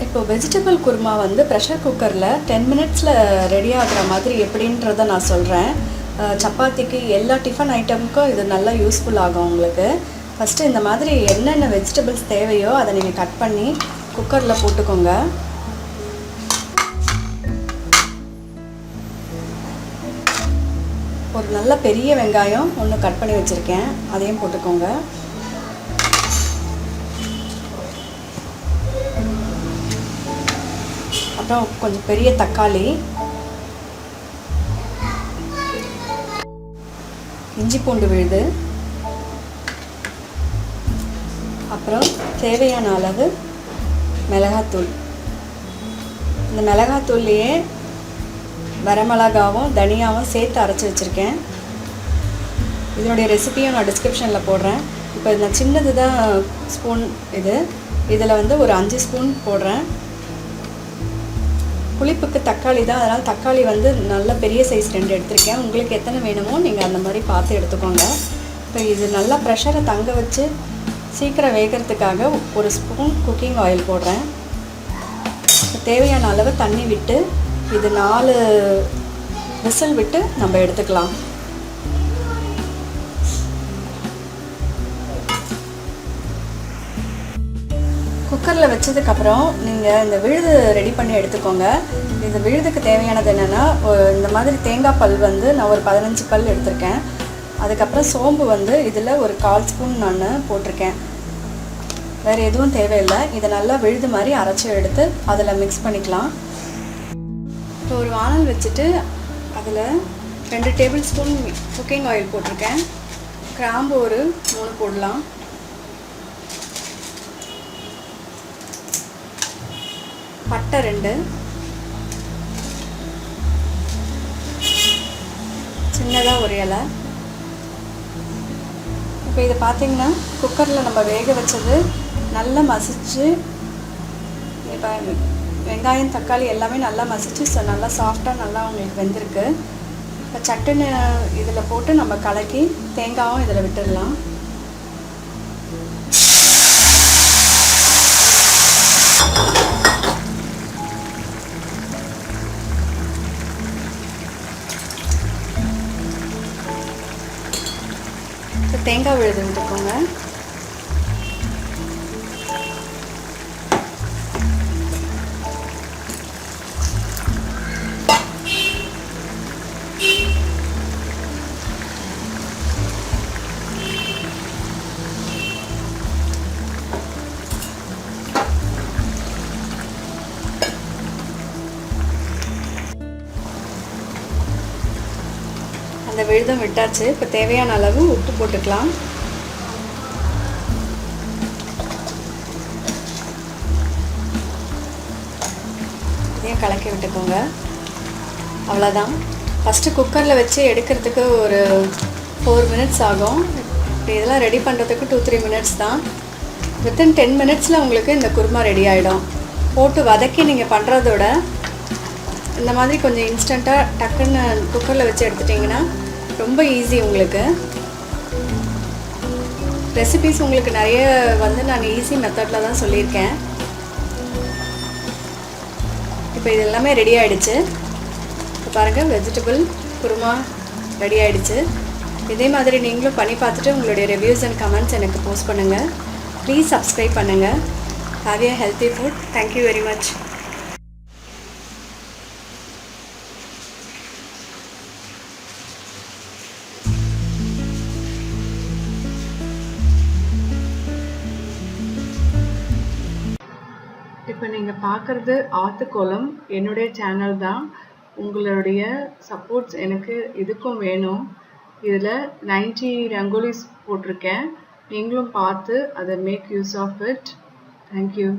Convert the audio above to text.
இப்போ வெஜிடபிள் குருமா வந்து ப்ரெஷர் குக்கரில் 10 மினிட்ஸில் ரெடி ஆகிற மாதிரி எப்படின்றத நான் சொல்கிறேன். சப்பாத்திக்கு எல்லா டிஃபன் ஐட்டமுக்கும் இது நல்லா யூஸ்ஃபுல் ஆகும் உங்களுக்கு. ஃபஸ்ட்டு இந்த மாதிரி என்னென்ன வெஜிடபிள்ஸ் தேவையோ அதை நீங்கள் கட் பண்ணி குக்கரில் போட்டுக்கோங்க. ஒரு நல்ல பெரிய வெங்காயம் ஒன்று கட் பண்ணி வச்சுருக்கேன், அதையும் போட்டுக்கோங்க. அப்புறம் கொஞ்சம் பெரிய தக்காளி, இஞ்சி பூண்டு விழுது, அப்புறம் தேவையான அளவு மிளகாத்தூள். இந்த மிளகாத்தூள்லையே வரமிளகாவும் தனியாவும் சேர்த்து அரைச்சி வச்சுருக்கேன். இதனுடைய ரெசிபியும் நான் டிஸ்கிரிப்ஷனில் போடுறேன். இப்போ நான் சின்னது தான் ஸ்பூன் இதில் வந்து ஒரு 5 ஸ்பூன் போடுறேன். புளிப்புக்கு தக்காளி தான், அதனால் தக்காளி வந்து நல்ல பெரிய சைஸ் 2 எடுத்திருக்கேன். உங்களுக்கு எத்தனை வேணுமோ நீங்கள் அந்த மாதிரி பார்த்து எடுத்துக்கோங்க. இப்போ இது நல்லா ப்ரெஷரை தங்க வச்சு சீக்கிரம் வேகிறதுக்காக ஒரு ஸ்பூன் குக்கிங் ஆயில் போடுறேன். தேவையான அளவு தண்ணி விட்டு இது 4 விசில் விட்டு நம்ம எடுத்துக்கலாம். குக்கரில் வச்சதுக்கப்புறம் நீங்கள் இந்த விழுது ரெடி பண்ணி எடுத்துக்கோங்க. இந்த விழுதுக்கு தேவையானது என்னென்னா, இந்த மாதிரி தேங்காய் பல் வந்து நான் ஒரு 15 பல் எடுத்திருக்கேன். அதுக்கப்புறம் சோம்பு வந்து இதில் ஒரு 1/4 ஸ்பூன் நான் போட்டிருக்கேன். வேறு எதுவும் தேவையில்லை. இதை நல்லா விழுது மாதிரி அரைச்சி எடுத்து அதில் மிக்ஸ் பண்ணிக்கலாம். இப்போ ஒரு வானல் வச்சுட்டு அதில் 2 டேபிள் ஸ்பூன் குக்கிங் ஆயில் போட்டிருக்கேன். கிராம்பு ஒரு 3 போடலாம். பட்டை 2, சின்னதாக ஒரு இலை. இப்போ இதை பார்த்திங்கன்னா குக்கரில் நம்ம வேக வச்சது நல்லா மசிச்சு, இப்போ வெங்காயம் தக்காளி எல்லாமே நல்லா மசிச்சு நல்லா சாஃப்டாக நல்லா உங்களுக்கு வெந்திருக்கு. இப்போ சட்டுன்னு இதில் போட்டு நம்ம கலக்கி தேங்காயும் இதில் விட்டுடலாம். இப்போ தேங்காய் விழுது விட்டுக்கோங்க. அந்த விழுதம் விட்டாச்சு. இப்போ தேவையான அளவு உப்பு போட்டுக்கலாம். இதையும் கலக்கி விட்டுக்கோங்க. அவ்வளோதான். ஃபஸ்ட்டு குக்கரில் வச்சு எடுக்கிறதுக்கு ஒரு 4 மினிட்ஸ் ஆகும். இப்போ இதெல்லாம் ரெடி பண்ணுறதுக்கு 2-3 மினிட்ஸ் தான். வித்தின் 10 மினிட்ஸில் உங்களுக்கு இந்த குருமா ரெடி ஆகிடும். போட்டு வதக்கி நீங்கள் பண்ணுறதோட இந்த மாதிரி கொஞ்சம் இன்ஸ்டண்ட்டாக டக்குன்னு குக்கரில் வச்சு எடுத்துட்டிங்கன்னா ரொம்ப ஈஸி. உங்களுக்கு ரெசிபீஸ் உங்களுக்கு நிறைய வந்து நான் ஈஸி மெத்தடில் தான் சொல்லியிருக்கேன். இப்போ இது எல்லாமே ரெடி ஆகிடுச்சு. இப்போ பாருங்கள், வெஜிடபிள் குருமா ரெடி ஆகிடுச்சு. இதே மாதிரி நீங்களும் பண்ணி பார்த்துட்டு உங்களுடைய ரிவ்யூஸ் அண்ட் கமெண்ட்ஸ் எனக்கு போஸ்ட் பண்ணுங்கள். ப்ளீஸ் சப்ஸ்கிரைப் பண்ணுங்கள். Have a healthy food. Thank you very much. இப்போ நீங்கள் பார்க்குறது ஆத்துக்கோலம் என்னுடைய சேனல் தான். உங்களுடைய சப்போர்ட்ஸ் எனக்கு இதுக்கும் வேணும். இதில் 90 ரங்கோலிஸ் போட்டிருக்கேன். நீங்களும் பார்த்து அதை make use of it. Thank you.